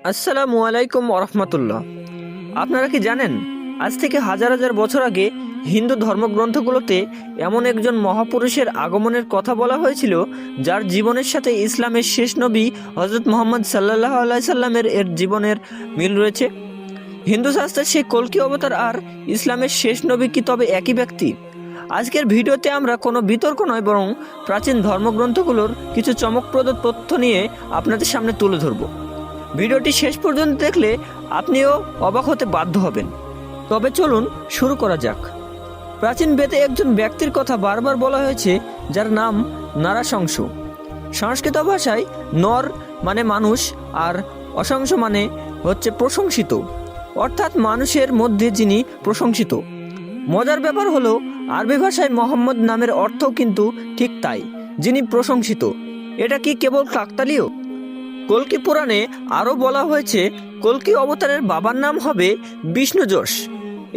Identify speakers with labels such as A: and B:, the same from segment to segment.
A: আসসালামু আলাইকুম ওরহমতুল্লাহ। আপনারা কি জানেন, আজ থেকে হাজার হাজার বছর আগে হিন্দু ধর্মগ্রন্থগুলোতে এমন একজন মহাপুরুষের আগমনের কথা বলা হয়েছিল, যার জীবনের সাথে ইসলামের শেষ নবী হজরত মুহাম্মদ সাল্লাল্লাহু আলাইহি সাল্লামের জীবনের মিল রয়েছে। হিন্দু শাস্ত্রে সেই কল্কি অবতার আর ইসলামের শেষ নবী কি তবে একই ব্যক্তি? আজকের ভিডিওতে আমরা কোনো বিতর্ক নয়, বরং প্রাচীন ধর্মগ্রন্থগুলোর কিছু চমকপ্রদ তথ্য নিয়ে আপনাদের সামনে তুলে ধরব। ভিডিওটি শেষ পর্যন্ত দেখলে আপনিও অবাক হতে বাধ্য হবেন। তবে চলুন শুরু করা যাক। প্রাচীন বেদে একজন ব্যক্তির কথা বারবার বলা হয়েছে, যার নাম নারাশংস। সংস্কৃত ভাষায় নর মানে মানুষ আর অশংস মানে হচ্ছে প্রশংসিত, অর্থাৎ মানুষের মধ্যে যিনি প্রশংসিত। মজার ব্যাপার হলো, আরবি ভাষায় মোহাম্মদ নামের অর্থও কিন্তু ঠিক তাই, যিনি প্রশংসিত। এটা কি কেবল কাকতালীয়? কল্কি পুরাণে আরও বলা হয়েছে, কল্কি অবতারের বাবার নাম হবে বিষ্ণুযশ।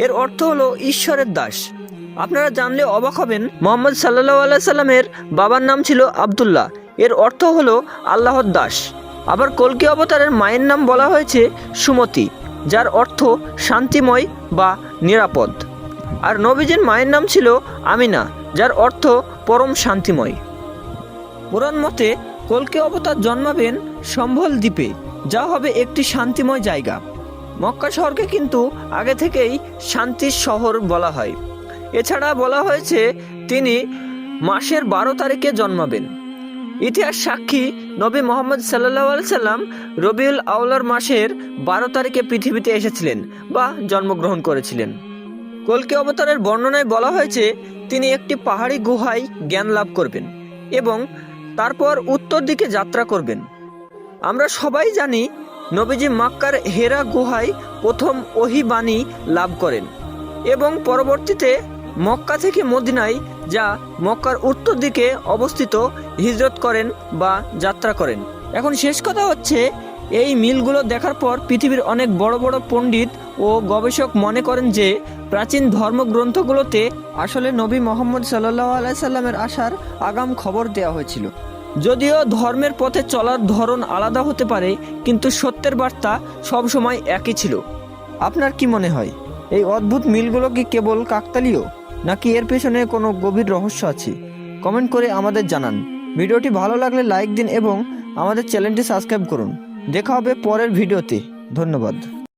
A: এর অর্থ হলো ঈশ্বরের দাস। আপনারা জানলে অবাক হবেন, মুহাম্মদ সাল্লাল্লাহু আলাইহি সাল্লামের বাবার নাম ছিল আব্দুল্লাহ। এর অর্থ হলো আল্লাহর দাস। আবার কল্কি অবতারের মায়ের নাম বলা হয়েছে সুমতি, যার অর্থ শান্তিময় বা নিরাপদ। আর নবীজির মায়ের নাম ছিল আমিনা, যার অর্থ পরম শান্তিময়। পুরাণ মতে কল্কি অবতার জন্মাবেন সম্ভল দ্বীপে, যা হবে একটি শান্তিময় জায়গা। মক্কা শহরকে কিন্তু আগে থেকেই শান্তির শহর বলা হয়। এছাড়া বলা হয়েছে তিনি মাসের 12 তারিখে জন্মাবেন। ইতিহাস সাক্ষী, নবী মোহাম্মদ সাল্লাল্লাহু আলাইহি সাল্লাম রবিউল আউয়াল মাসের 12 তারিখে পৃথিবীতে এসেছিলেন বা জন্মগ্রহণ করেছিলেন। কল্কি অবতারের বর্ণনায় বলা হয়েছে, তিনি একটি পাহাড়ি গুহায় জ্ঞান লাভ করবেন এবং তারপর উত্তর দিকে যাত্রা করবেন। আমরা সবাই জানি, নবীজি মক্কার হেরা গুহায় প্রথম ওহী বাণী লাভ করেন এবং পরবর্তীতে মক্কা থেকে মদিনায়, যা মক্কার উত্তর দিকে অবস্থিত, হিজরত করেন বা যাত্রা করেন। এখন শেষ কথা হচ্ছে, এই মিলগুলো দেখার পর পৃথিবীর অনেক বড় বড় পণ্ডিত ও গবেষক মনে করেন যে প্রাচীন ধর্মগ্রন্থগুলোতে আসলে নবী মোহাম্মদ সাল্লাল্লাহু আলাইহি সাল্লামের আসার আগাম খবর দেওয়া হয়েছিল। যদিও ধর্মের পথে চলার ধরন আলাদা হতে পারে, কিন্তু সত্যের বার্তা সবসময় একই ছিল। আপনার কি মনে হয়, এই অদ্ভুত মিলগুলো কি কেবল কাকতালীয়, নাকি এর পেছনে কোনো গভীর রহস্য আছে? কমেন্ট করে আমাদের জানান। ভিডিওটি ভালো লাগলে লাইক দিন এবং আমাদের চ্যানেলটি সাবস্ক্রাইব করুন। দেখা হবে পরের ভিডিওতে। ধন্যবাদ।